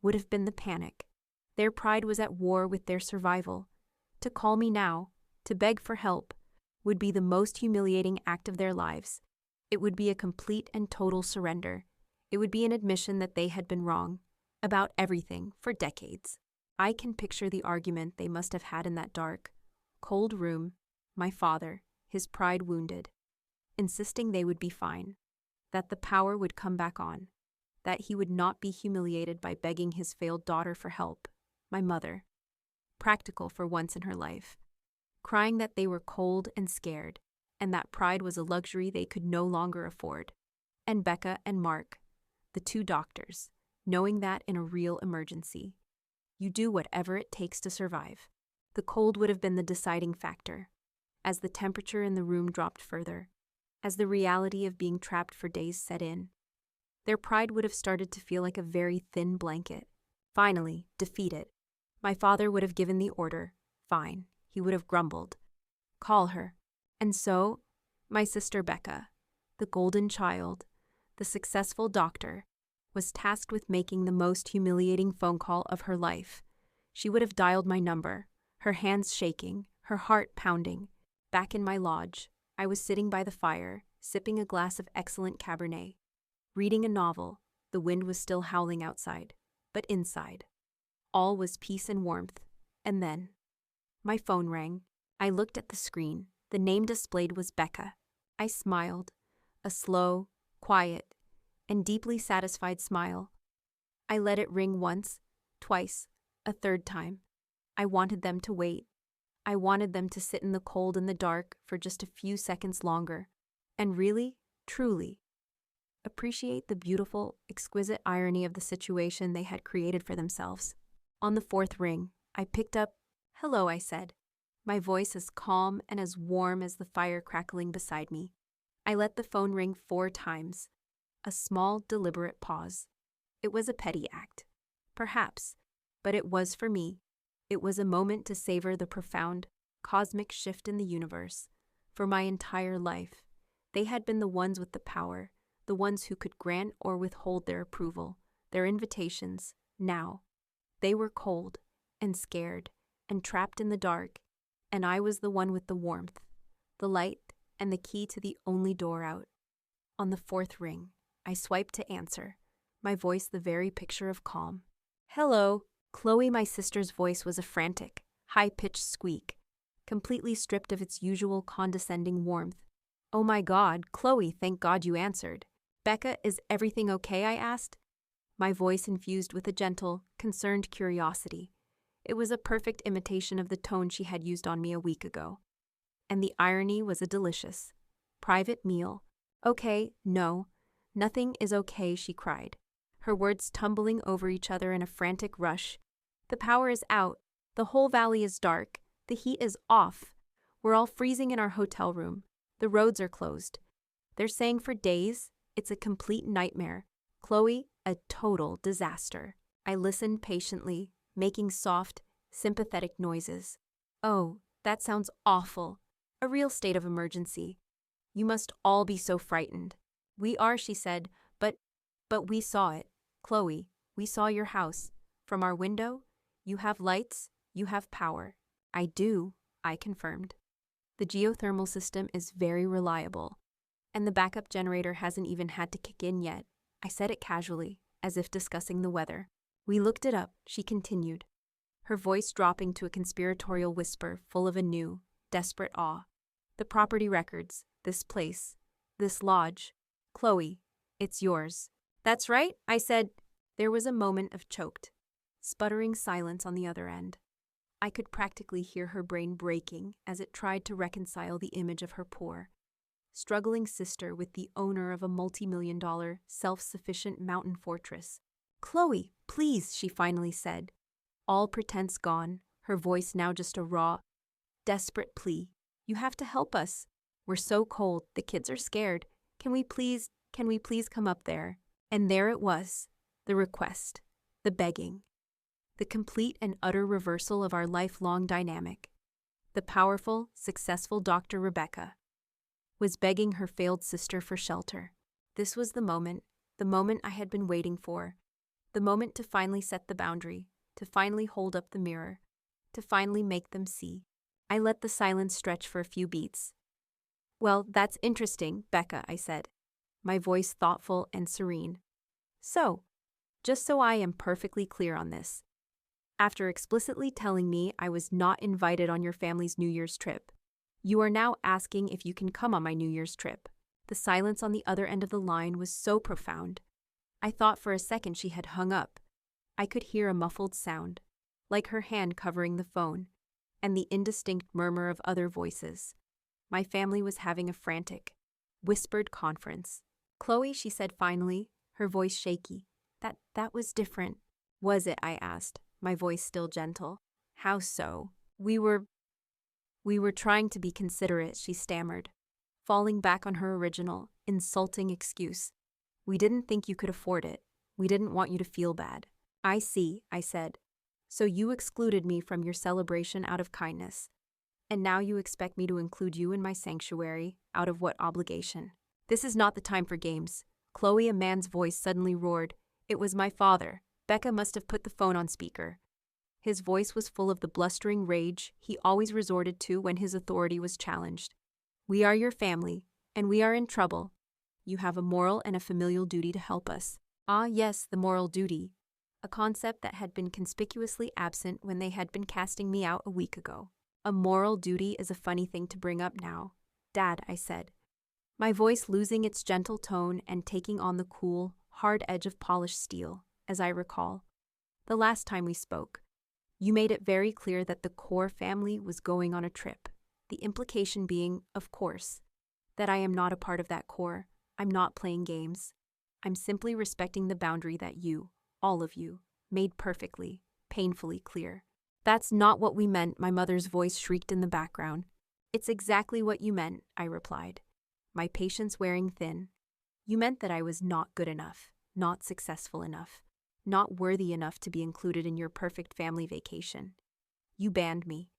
would have been the panic. Their pride was at war with their survival. To call me now, to beg for help, would be the most humiliating act of their lives. It would be a complete and total surrender. It would be an admission that they had been wrong about everything for decades. I can picture the argument they must have had in that dark, cold room, my father, his pride wounded, insisting they would be fine, that the power would come back on, that he would not be humiliated by begging his failed daughter for help, my mother, practical for once in her life, crying that they were cold and scared, and that pride was a luxury they could no longer afford, and Becca and Mark, the two doctors, knowing that in a real emergency, you do whatever it takes to survive. The cold would have been the deciding factor. As the temperature in the room dropped further, as the reality of being trapped for days set in, their pride would have started to feel like a very thin blanket. Finally, defeated, my father would have given the order, fine, he would have grumbled, call her. And so, my sister Becca, the golden child, the successful doctor, was tasked with making the most humiliating phone call of her life. She would have dialed my number, her hands shaking, her heart pounding. Back in my lodge, I was sitting by the fire, sipping a glass of excellent Cabernet. Reading a novel, the wind was still howling outside, but inside, all was peace and warmth. And then, my phone rang. I looked at the screen. The name displayed was Becca. I smiled, a slow, quiet, and deeply satisfied smile. I let it ring once, twice, a third time. I wanted them to wait. I wanted them to sit in the cold and the dark for just a few seconds longer, and really, truly, appreciate the beautiful, exquisite irony of the situation they had created for themselves. On the fourth ring, I picked up. "Hello," I said, my voice as calm and as warm as the fire crackling beside me. I let the phone ring 4 times. A small, deliberate pause. It was a petty act, perhaps, but it was for me. It was a moment to savor the profound, cosmic shift in the universe. For my entire life, they had been the ones with the power, the ones who could grant or withhold their approval, their invitations. Now, they were cold and scared and trapped in the dark, and I was the one with the warmth, the light, and the key to the only door out. On the 4th ring, I swiped to answer, my voice the very picture of calm. "Hello." Chloe, my sister's voice, was a frantic, high-pitched squeak, completely stripped of its usual condescending warmth. Oh my God, Chloe, thank God you answered. Becca, is everything okay? I asked, my voice infused with a gentle, concerned curiosity. It was a perfect imitation of the tone she had used on me a week ago. And the irony was a delicious, private meal. Okay, no, nothing is okay, she cried, her words tumbling over each other in a frantic rush. The power is out, the whole valley is dark, the heat is off. We're all freezing in our hotel room. The roads are closed. They're saying for days, it's a complete nightmare. Chloe, a total disaster. I listened patiently, making soft, sympathetic noises. Oh, that sounds awful. A real state of emergency. You must all be so frightened. We are, she said, but we saw it. Chloe, we saw your house. From our window, you have lights, you have power. I do, I confirmed. The geothermal system is very reliable, and the backup generator hasn't even had to kick in yet. I said it casually, as if discussing the weather. We looked it up, she continued, her voice dropping to a conspiratorial whisper full of a new, desperate awe. The property records, this place, this lodge. Chloe, it's yours. That's right, I said. There was a moment of choked, sputtering silence on the other end. I could practically hear her brain breaking as it tried to reconcile the image of her poor, struggling sister with the owner of a multi-million-dollar, self-sufficient mountain fortress. Chloe, please, she finally said, all pretense gone, her voice now just a raw, desperate plea. You have to help us. We're so cold, the kids are scared. Can we please come up there? And there it was, the request, the begging, the complete and utter reversal of our lifelong dynamic. The powerful, successful Dr. Rebecca was begging her failed sister for shelter. This was the moment I had been waiting for, the moment to finally set the boundary, to finally hold up the mirror, to finally make them see. I let the silence stretch for a few beats. Well, that's interesting, Becca, I said, my voice thoughtful and serene. So, just so I am perfectly clear on this, after explicitly telling me I was not invited on your family's New Year's trip, you are now asking if you can come on my New Year's trip. The silence on the other end of the line was so profound. I thought for a second she had hung up. I could hear a muffled sound, like her hand covering the phone, and the indistinct murmur of other voices. My family was having a frantic, whispered conference. Chloe, she said finally, her voice shaky. That was different. Was it? I asked, my voice still gentle. How so? We were trying to be considerate, she stammered, falling back on her original, insulting excuse. We didn't think you could afford it. We didn't want you to feel bad. I see, I said. So you excluded me from your celebration out of kindness. And now you expect me to include you in my sanctuary, out of what obligation? This is not the time for games. Chloe, a man's voice suddenly roared. It was my father. Becca must have put the phone on speaker. His voice was full of the blustering rage he always resorted to when his authority was challenged. We are your family, and we are in trouble. You have a moral and a familial duty to help us. Ah, yes, the moral duty, a concept that had been conspicuously absent when they had been casting me out a week ago. A moral duty is a funny thing to bring up now. Dad, I said, my voice losing its gentle tone and taking on the cool, hard edge of polished steel, as I recall. The last time we spoke, you made it very clear that the core family was going on a trip, the implication being, of course, that I am not a part of that core. I'm not playing games. I'm simply respecting the boundary that you, all of you, made perfectly, painfully clear. That's not what we meant, my mother's voice shrieked in the background. It's exactly what you meant, I replied, my patience wearing thin. You meant that I was not good enough, not successful enough, not worthy enough to be included in your perfect family vacation. You banned me.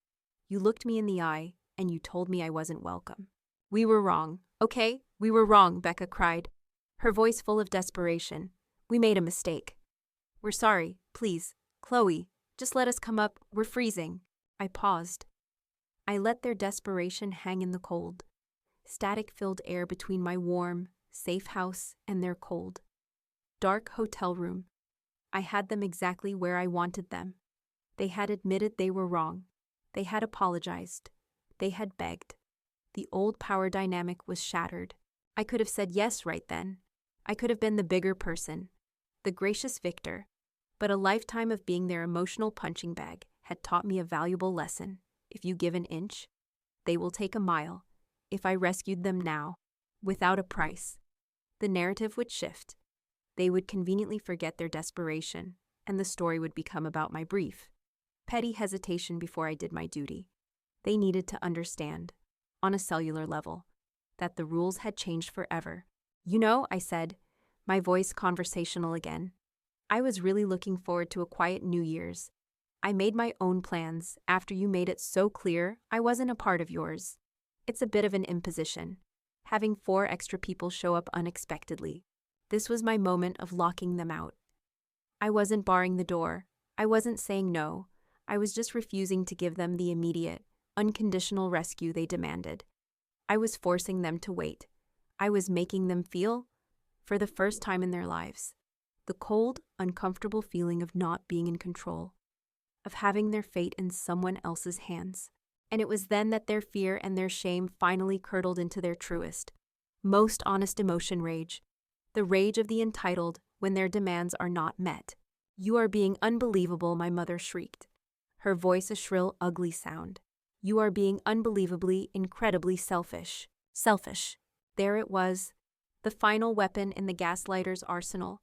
You looked me in the eye, and you told me I wasn't welcome. We were wrong, okay? We were wrong, Becca cried, her voice full of desperation. We made a mistake. We're sorry, please. Chloe, just let us come up, we're freezing. I paused. I let their desperation hang in the cold, static-filled air between my warm, safe house and their cold, dark hotel room. I had them exactly where I wanted them. They had admitted they were wrong. They had apologized. They had begged. The old power dynamic was shattered. I could have said yes right then. I could have been the bigger person, the gracious victor, but a lifetime of being their emotional punching bag had taught me a valuable lesson. If you give an inch, they will take a mile. If I rescued them now, without a price, the narrative would shift. They would conveniently forget their desperation, and the story would become about my brief, petty hesitation before I did my duty. They needed to understand, on a cellular level, that the rules had changed forever. You know, I said, my voice conversational again. I was really looking forward to a quiet New Year's. I made my own plans after you made it so clear I wasn't a part of yours. It's a bit of an imposition, having 4 extra people show up unexpectedly. This was my moment of locking them out. I wasn't barring the door. I wasn't saying no. I was just refusing to give them the immediate, unconditional rescue they demanded. I was forcing them to wait. I was making them feel, for the first time in their lives, the cold, uncomfortable feeling of not being in control, of having their fate in someone else's hands. And it was then that their fear and their shame finally curdled into their truest, most honest emotion: rage. The rage of the entitled when their demands are not met. You are being unbelievable, my mother shrieked, her voice a shrill, ugly sound. You are being unbelievably, incredibly selfish. Selfish. There it was, the final weapon in the gaslighter's arsenal.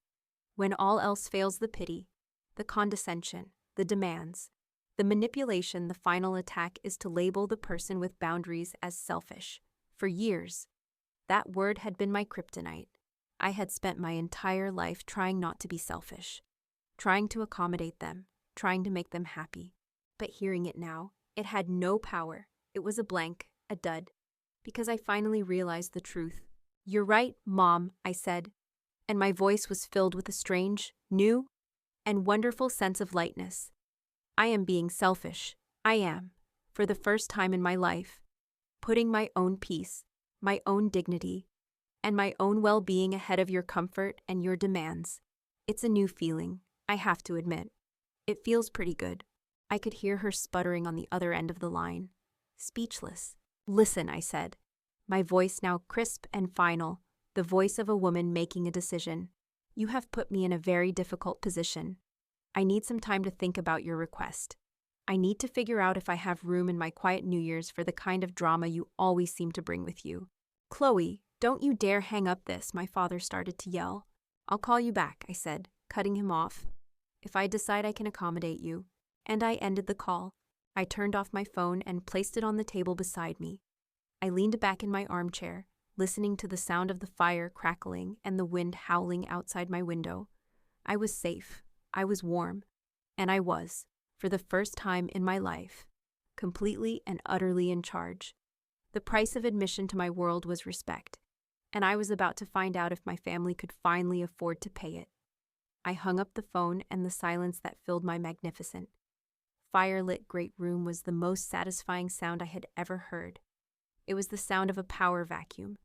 When all else fails, the pity, the condescension, the demands, the manipulation, the final attack is to label the person with boundaries as selfish. For years, that word had been my kryptonite. I had spent my entire life trying not to be selfish, trying to accommodate them, trying to make them happy. But hearing it now, it had no power. It was a blank, a dud, because I finally realized the truth. You're right, Mom, I said, and my voice was filled with a strange, new, and wonderful sense of lightness. I am being selfish. I am, for the first time in my life, putting my own peace, my own dignity, and my own well-being ahead of your comfort and your demands. It's a new feeling, I have to admit. It feels pretty good. I could hear her sputtering on the other end of the line. Speechless. Listen, I said, my voice now crisp and final, the voice of a woman making a decision. You have put me in a very difficult position. I need some time to think about your request. I need to figure out if I have room in my quiet New Year's for the kind of drama you always seem to bring with you. Chloe, don't you dare hang up this, my father started to yell. I'll call you back, I said, cutting him off. If I decide I can accommodate you. And I ended the call. I turned off my phone and placed it on the table beside me. I leaned back in my armchair, listening to the sound of the fire crackling and the wind howling outside my window. I was safe. I was warm. And I was, for the first time in my life, completely and utterly in charge. The price of admission to my world was respect, and I was about to find out if my family could finally afford to pay it. I hung up the phone, and the silence that filled my magnificent, fire-lit great room was the most satisfying sound I had ever heard. It was the sound of a power vacuum,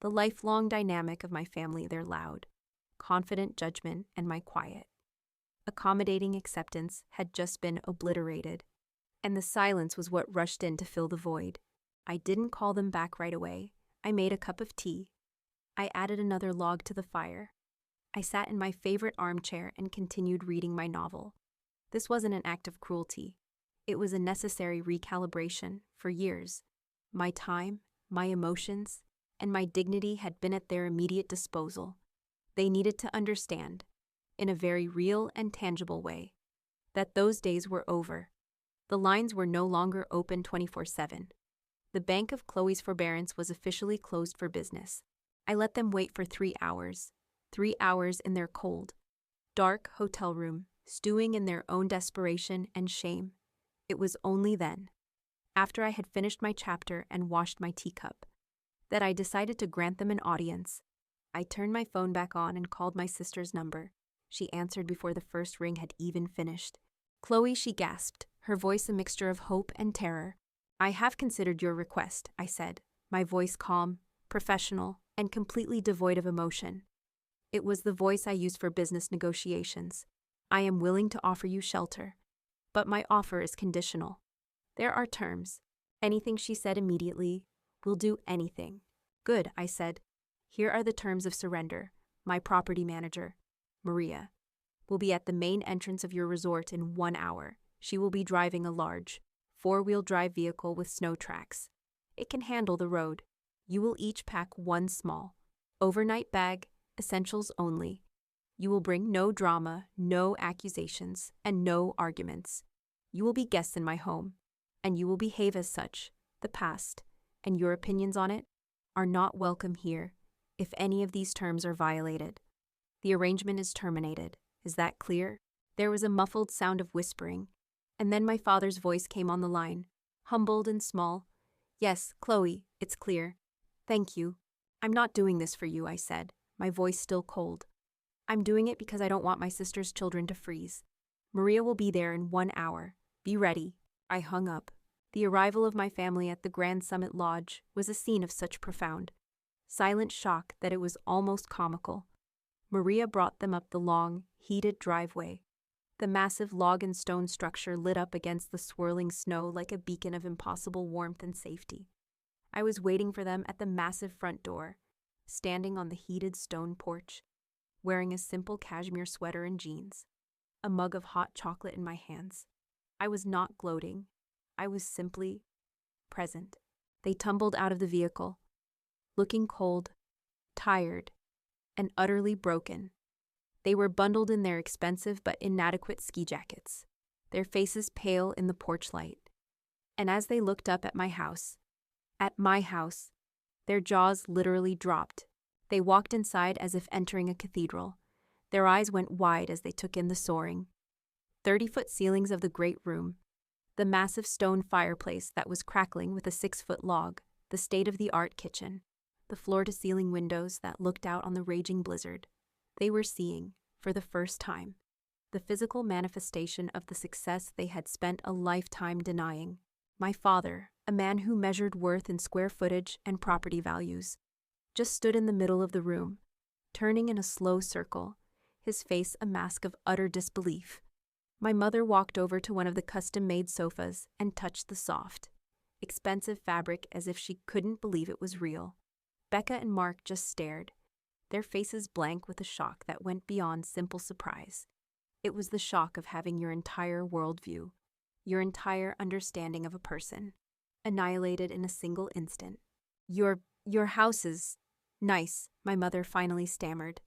the lifelong dynamic of my family, their loud, confident judgment and my quiet, accommodating acceptance had just been obliterated, and the silence was what rushed in to fill the void. I didn't call them back right away. I made a cup of tea. I added another log to the fire. I sat in my favorite armchair and continued reading my novel. This wasn't an act of cruelty. It was a necessary recalibration. For years, my time, my emotions, and my dignity had been at their immediate disposal. They needed to understand, in a very real and tangible way, that those days were over. The lines were no longer open 24/7. The bank of Chloe's forbearance was officially closed for business. I let them wait for 3 hours. 3 hours in their cold, dark hotel room, stewing in their own desperation and shame. It was only then, after I had finished my chapter and washed my teacup, that I decided to grant them an audience. I turned my phone back on and called my sister's number. She answered before the first ring had even finished. Chloe, she gasped, her voice a mixture of hope and terror. I have considered your request, I said, my voice calm, professional, and completely devoid of emotion. It was the voice I used for business negotiations. I am willing to offer you shelter, but my offer is conditional. There are terms. Anything, she said immediately. We'll do anything. Good, I said. Here are the terms of surrender. My property manager, Maria, will be at the main entrance of your resort in 1 hour. She will be driving a large, 4-wheel drive vehicle with snow tracks. It can handle the road. You will each pack one small, overnight bag, essentials only. You will bring no drama, no accusations, and no arguments. You will be guests in my home, and you will behave as such. The past, and your opinions on it, are not welcome here if any of these terms are violated. The arrangement is terminated. Is that clear? There was a muffled sound of whispering, and then my father's voice came on the line, humbled and small. Yes, Chloe, it's clear. Thank you. I'm not doing this for you, I said, my voice still cold. I'm doing it because I don't want my sister's children to freeze. Maria will be there in 1 hour. Be ready. I hung up. The arrival of my family at the Grand Summit Lodge was a scene of such profound, silent shock that it was almost comical. Maria brought them up the long, heated driveway. The massive log and stone structure lit up against the swirling snow like a beacon of impossible warmth and safety. I was waiting for them at the massive front door, standing on the heated stone porch, wearing a simple cashmere sweater and jeans, a mug of hot chocolate in my hands. I was not gloating. I was simply present. They tumbled out of the vehicle, looking cold, tired, and utterly broken. They were bundled in their expensive but inadequate ski jackets, their faces pale in the porch light. And as they looked up at my house, their jaws literally dropped. They walked inside as if entering a cathedral. Their eyes went wide as they took in the soaring 30-foot ceilings of the great room, the massive stone fireplace that was crackling with a 6-foot log, the state-of-the-art kitchen, the floor-to-ceiling windows that looked out on the raging blizzard. They were seeing, for the first time, the physical manifestation of the success they had spent a lifetime denying. My father, a man who measured worth in square footage and property values, just stood in the middle of the room, turning in a slow circle, his face a mask of utter disbelief. My mother walked over to one of the custom-made sofas and touched the soft, expensive fabric as if she couldn't believe it was real. Becca and Mark just stared, their faces blank with a shock that went beyond simple surprise. It was the shock of having your entire worldview, your entire understanding of a person, annihilated in a single instant. Your house is nice, my mother finally stammered,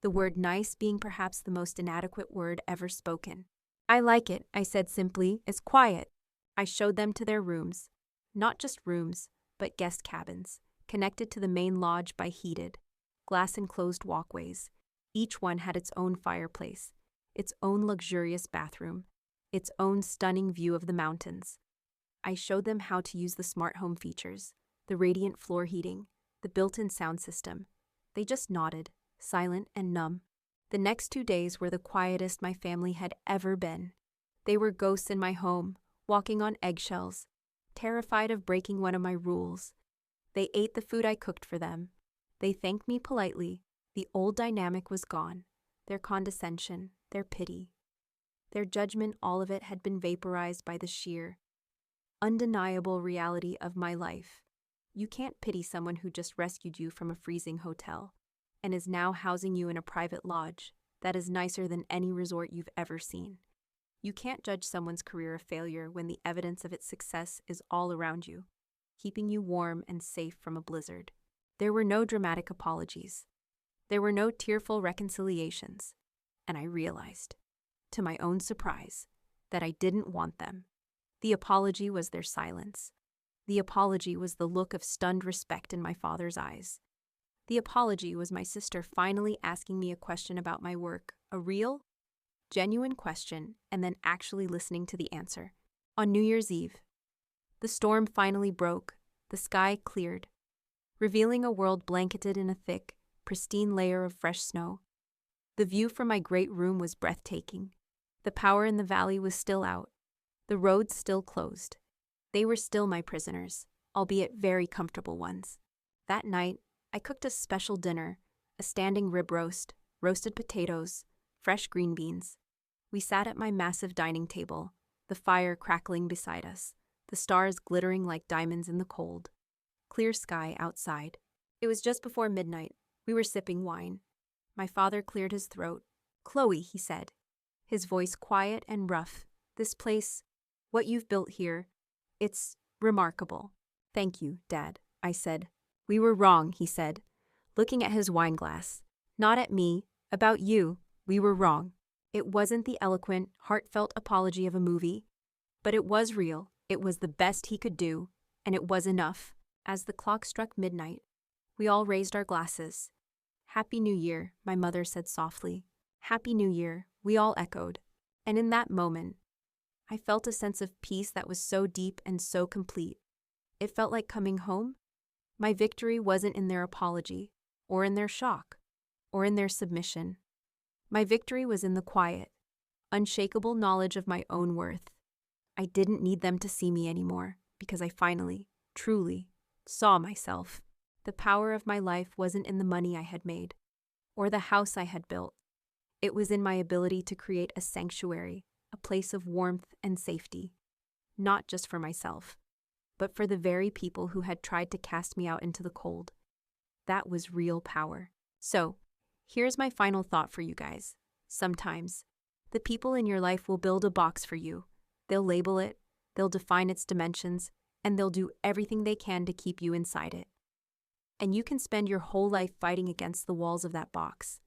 the word nice being perhaps the most inadequate word ever spoken. I like it, I said simply. It's quiet. I showed them to their rooms. Not just rooms, but guest cabins, connected to the main lodge by heated, glass-enclosed walkways. Each one had its own fireplace, its own luxurious bathroom, its own stunning view of the mountains. I showed them how to use the smart home features, the radiant floor heating, the built-in sound system. They just nodded, silent and numb. The next 2 days were the quietest my family had ever been. They were ghosts in my home, walking on eggshells, terrified of breaking one of my rules. They ate the food I cooked for them. They thanked me politely. The old dynamic was gone. Their condescension, their pity, their judgment, all of it had been vaporized by the sheer, undeniable reality of my life. You can't pity someone who just rescued you from a freezing hotel and is now housing you in a private lodge that is nicer than any resort you've ever seen. You can't judge someone's career a failure when the evidence of its success is all around you, keeping you warm and safe from a blizzard. There were no dramatic apologies. There were no tearful reconciliations. And I realized, to my own surprise, that I didn't want them. The apology was their silence. The apology was the look of stunned respect in my father's eyes. The apology was my sister finally asking me a question about my work, a real, genuine question, and then actually listening to the answer. On New Year's Eve, the storm finally broke, the sky cleared, revealing a world blanketed in a thick, pristine layer of fresh snow. The view from my great room was breathtaking. The power in the valley was still out, the roads still closed. They were still my prisoners, albeit very comfortable ones. That night, I cooked a special dinner, a standing rib roast, roasted potatoes, fresh green beans. We sat at my massive dining table, the fire crackling beside us, the stars glittering like diamonds in the cold. clear sky outside. It was just before midnight. We were sipping wine. My father cleared his throat. "Chloe," he said, his voice quiet and rough. "This place, what you've built here, it's remarkable." "Thank you, Dad," I said. "We were wrong," he said, looking at his wine glass. "Not at me, about you. We were wrong." It wasn't the eloquent, heartfelt apology of a movie, but it was real. It was the best he could do, and it was enough. As the clock struck midnight, we all raised our glasses. "Happy New Year," my mother said softly. "Happy New Year," we all echoed. And in that moment, I felt a sense of peace that was so deep and so complete. It felt like coming home. My victory wasn't in their apology, or in their shock, or in their submission. My victory was in the quiet, unshakable knowledge of my own worth. I didn't need them to see me anymore, because I finally, truly, saw myself. The power of my life wasn't in the money I had made, or the house I had built. It was in my ability to create a sanctuary, a place of warmth and safety, not just for myself, but for the very people who had tried to cast me out into the cold. That was real power. So, here's my final thought for you guys. Sometimes, the people in your life will build a box for you. They'll label it, they'll define its dimensions, and they'll do everything they can to keep you inside it. And you can spend your whole life fighting against the walls of that box.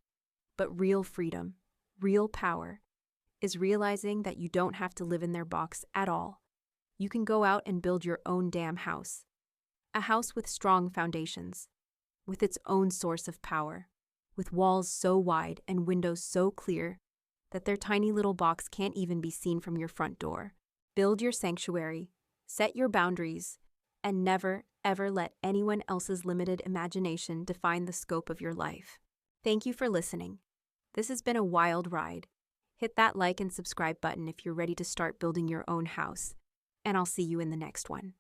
But real freedom, real power, is realizing that you don't have to live in their box at all. You can go out and build your own damn house. A house with strong foundations, with its own source of power, with walls so wide and windows so clear that their tiny little box can't even be seen from your front door. Build your sanctuary, set your boundaries, and never, ever let anyone else's limited imagination define the scope of your life. Thank you for listening. This has been a wild ride. Hit that like and subscribe button if you're ready to start building your own house, and I'll see you in the next one.